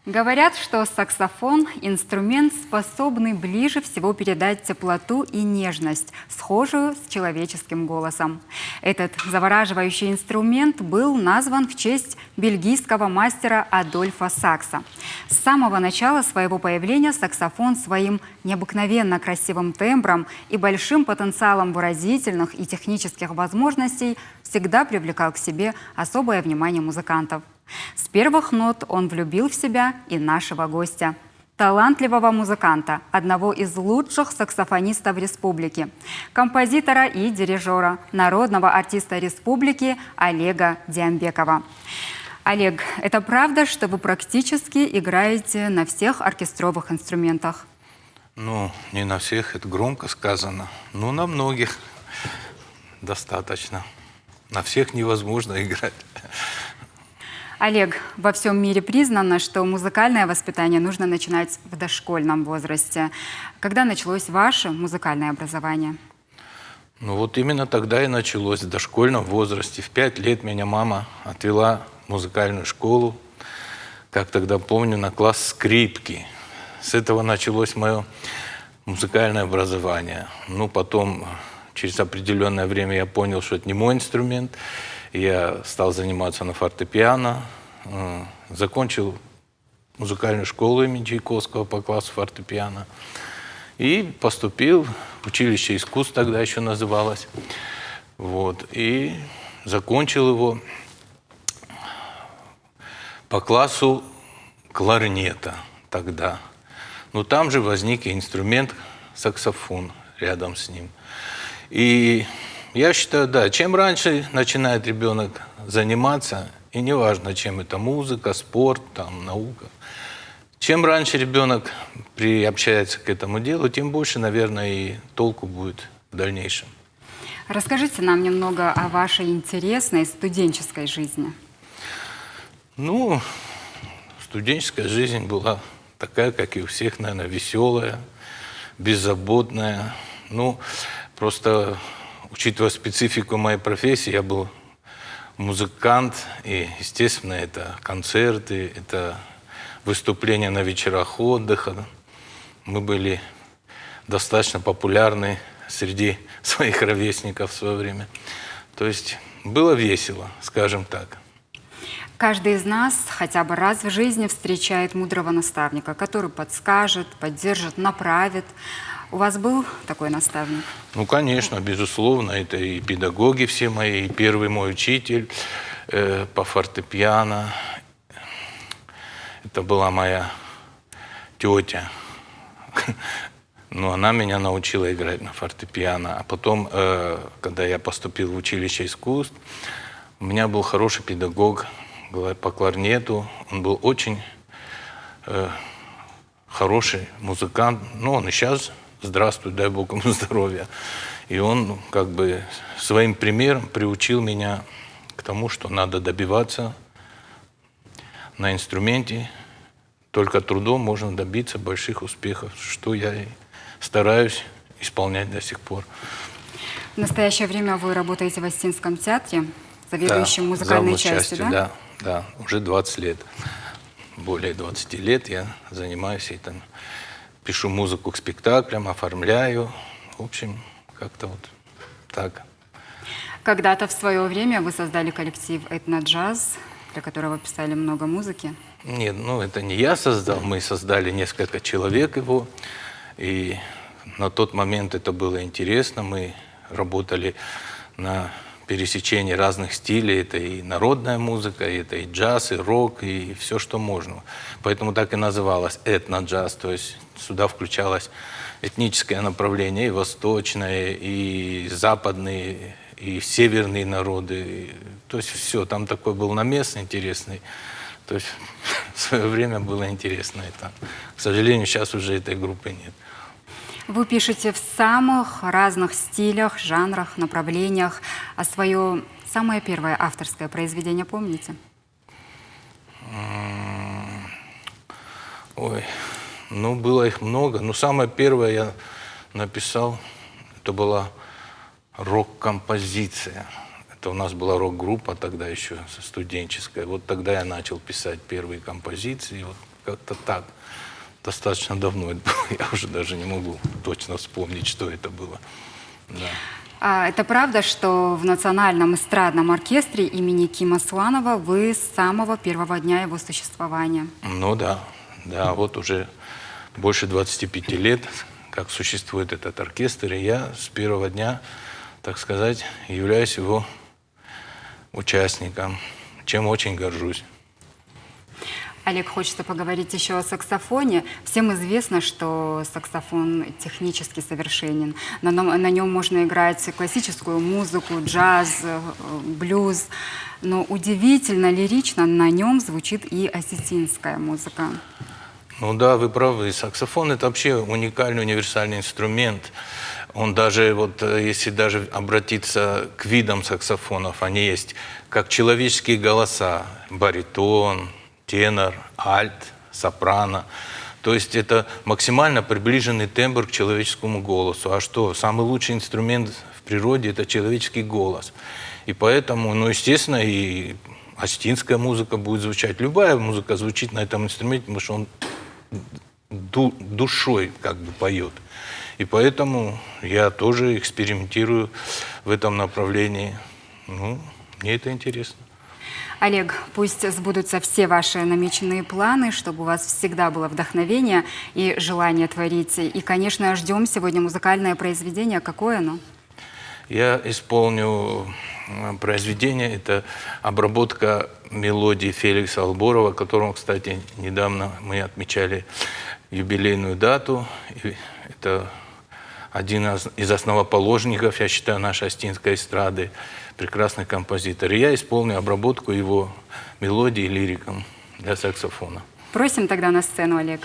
Говорят, что саксофон– инструмент, способный ближе всего передать теплоту и нежность, схожую с человеческим голосом. Этот завораживающий инструмент был назван в честь бельгийского мастера Адольфа Сакса. С самого начала своего появления саксофон своим необыкновенно красивым тембром и большим потенциалом выразительных и технических возможностей всегда привлекал к себе особое внимание музыкантов. С первых нот он влюбил в себя и нашего гостя, талантливого музыканта, одного из лучших саксофонистов республики, композитора и дирижера, народного артиста республики Олега Диамбекова. Олег, это правда, что вы практически играете на всех оркестровых инструментах? Ну, не на всех, это громко сказано, но на многих достаточно. На всех невозможно играть. Олег, во всем мире признано, что музыкальное воспитание нужно начинать в дошкольном возрасте. Когда началось ваше музыкальное образование? Ну вот именно тогда и началось, в дошкольном возрасте. В 5 лет меня мама отвела в музыкальную школу, как тогда помню, на класс скрипки. С этого началось мое музыкальное образование. Ну потом, через определенное время я понял, что это не мой инструмент. Я стал заниматься на фортепиано, закончил музыкальную школу имени Чайковского по классу фортепиано и поступил в училище искусств, тогда еще называлось. Вот, и закончил его по классу кларнета тогда. Но там же возник и инструмент саксофон рядом с ним. И я считаю, да, чем раньше начинает ребенок заниматься, и неважно, чем это музыка, спорт, там, наука, чем раньше ребенок приобщается к этому делу, тем больше, наверное, и толку будет в дальнейшем. Расскажите нам немного о вашей интересной студенческой жизни. Ну, студенческая жизнь была такая, как и у всех, наверное, веселая, беззаботная. Ну, просто, учитывая специфику моей профессии, я был музыкант, и, естественно, это концерты, это выступления на вечерах отдыха. Мы были достаточно популярны среди своих ровесников в свое время. То есть было весело, скажем так. Каждый из нас хотя бы раз в жизни встречает мудрого наставника, который подскажет, поддержит, направит. У вас был такой наставник? Ну, конечно, безусловно. Это и педагоги все мои, и первый мой учитель по фортепиано. Это была моя тетя. Но она меня научила играть на фортепиано. А потом, когда я поступил в училище искусств, у меня был хороший педагог по кларнету. Он был очень хороший музыкант. Ну, он и сейчас здравствуй, дай Бог ему здоровья. И он как бы своим примером приучил меня к тому, что надо добиваться на инструменте. Только трудом можно добиться больших успехов, что я и стараюсь исполнять до сих пор. В настоящее время вы работаете в Остинском театре, заведующим музыкальной частью, да? Да, да, уже 20 лет. Более 20 лет я занимаюсь этим. Пишу музыку к спектаклям, оформляю. В общем, как-то вот так. Когда-то в свое время вы создали коллектив «Этноджаз», для которого писали много музыки. Нет, ну это не я создал, мы создали несколько человек его. И на тот момент это было интересно. Мы работали на пересечении разных стилей. Это и народная музыка, это и джаз, и рок, и все, что можно. Поэтому так и называлось этноджаз. То есть сюда включалось этническое направление, и восточное, и западные, и северные народы. То есть все, там такой был намес интересный. То есть в свое время было интересно это. К сожалению, сейчас уже этой группы нет. Вы пишете в самых разных стилях, жанрах, направлениях. А свое самое первое авторское произведение помните? Ой, ну было их много. Но самое первое я написал, это была рок-композиция. Это у нас была рок-группа тогда еще студенческая. Вот тогда я начал писать первые композиции. Вот как-то так. Достаточно давно это было, я уже даже не могу точно вспомнить, что это было. Да. А это правда, что в Национальном эстрадном оркестре имени Кима Суанова вы с самого первого дня его существования? Ну да, да, вот уже больше 25 лет, как существует этот оркестр, и я с первого дня, так сказать, являюсь его участником, чем очень горжусь. Олег, хочется поговорить еще о саксофоне. Всем известно, что саксофон технически совершенен. На нем можно играть классическую музыку, джаз, блюз. Но удивительно лирично на нем звучит и осетинская музыка. Ну да, вы правы. Саксофон – это вообще уникальный, универсальный инструмент. Он даже, вот если даже обратиться к видам саксофонов, они есть как человеческие голоса, баритон, тенор, альт, сопрано. То есть это максимально приближенный тембр к человеческому голосу. А что? Самый лучший инструмент в природе – это человеческий голос. И поэтому, ну, естественно, и осетинская музыка будет звучать. Любая музыка звучит на этом инструменте, потому что он душой как бы поет. И поэтому я тоже экспериментирую в этом направлении. Ну, мне это интересно. Олег, пусть сбудутся все ваши намеченные планы, чтобы у вас всегда было вдохновение и желание творить. И, конечно, ждем сегодня музыкальное произведение. Какое оно? Я исполню произведение. Это обработка мелодии Феликса Алборова, которому, кстати, недавно мы отмечали юбилейную дату. И это один из основоположников, я считаю, нашей осетинской эстрады, прекрасный композитор. И я исполню обработку его мелодии лириком для саксофона. Просим тогда на сцену, Олег.